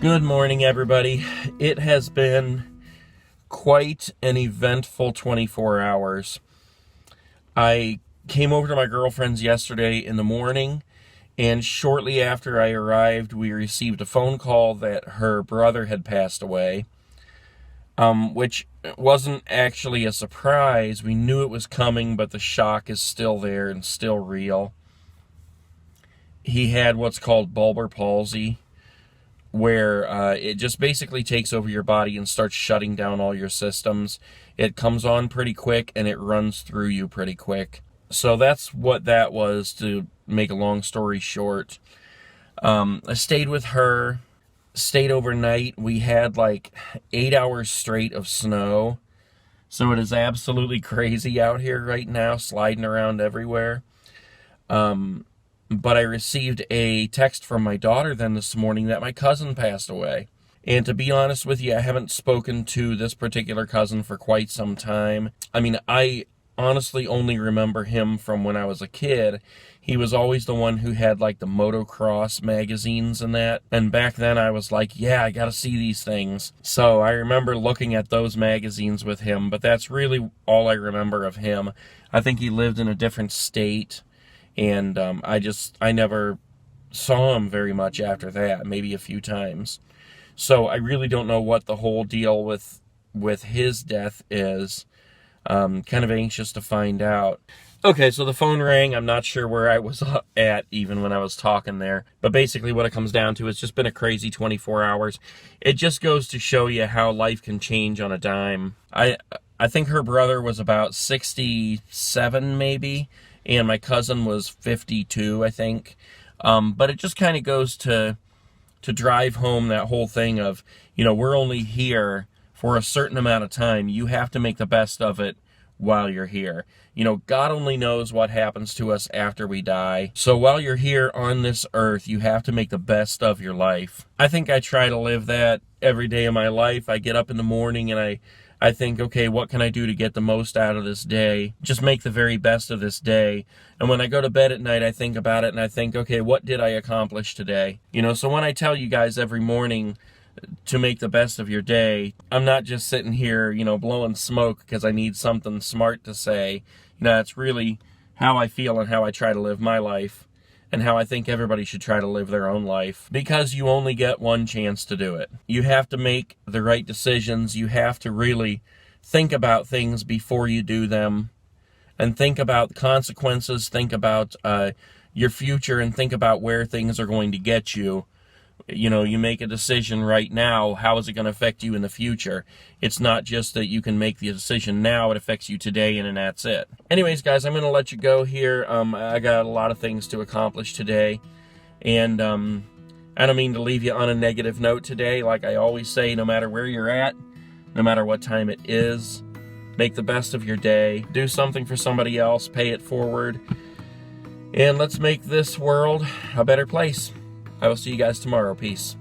Good morning, everybody. It has been quite an eventful 24 hours. I came over to my girlfriend's yesterday in the morning, and shortly after I arrived, we received a phone call that her brother had passed away, which wasn't actually a surprise. We knew it was coming, but the shock is still there and still real. He had what's called bulbar palsy, where it just basically takes over your body and starts shutting down all your systems. It comes on pretty quick and it runs through you pretty quick. So that's what that was, to make a long story short. I stayed with her, stayed overnight. We had like 8 hours straight of snow. So it is absolutely crazy out here right now, sliding around everywhere. But I received a text from my daughter then this morning that my cousin passed away. And to be honest with you, I haven't spoken to this particular cousin for quite some time. I mean, I honestly only remember him from when I was a kid. He was always the one who had like the motocross magazines and that. And back then I was like, yeah, I gotta see these things. So I remember looking at those magazines with him, but that's really all I remember of him. I think he lived in a different state. And I never saw him very much after that, maybe a few times. So I really don't know what the whole deal with his death is. Kind of anxious to find out. Okay, so the phone rang. I'm not sure where I was at even when I was talking there. But basically what it comes down to, it's just been a crazy 24 hours. It just goes to show you how life can change on a dime. I think her brother was about 67 maybe, and my cousin was 52, I think. But it just kind of goes to drive home that whole thing of, we're only here for a certain amount of time. You have to make the best of it while you're here. God only knows what happens to us after we die. So while you're here on this earth, you have to make the best of your life. I think I try to live that every day of my life. I get up in the morning and I think, okay, what can I do to get the most out of this day? Just make the very best of this day. And when I go to bed at night, I think about it and I think, okay, what did I accomplish today? So when I tell you guys every morning to make the best of your day, I'm not just sitting here, blowing smoke because I need something smart to say. It's really how I feel and how I try to live my life, and how I think everybody should try to live their own life, because you only get one chance to do it. You have to make the right decisions. You have to really think about things before you do them, and think about the consequences, think about your future, and think about where things are going to get you. You make a decision right now, how is it going to affect you in the future? It's not just that you can make the decision now, it affects you today, and then that's it. Anyways, guys, I'm going to let you go here. I got a lot of things to accomplish today, and I don't mean to leave you on a negative note today. Like I always say, no matter where you're at, no matter what time it is, make the best of your day. Do something for somebody else, pay it forward, and let's make this world a better place. I will see you guys tomorrow. Peace.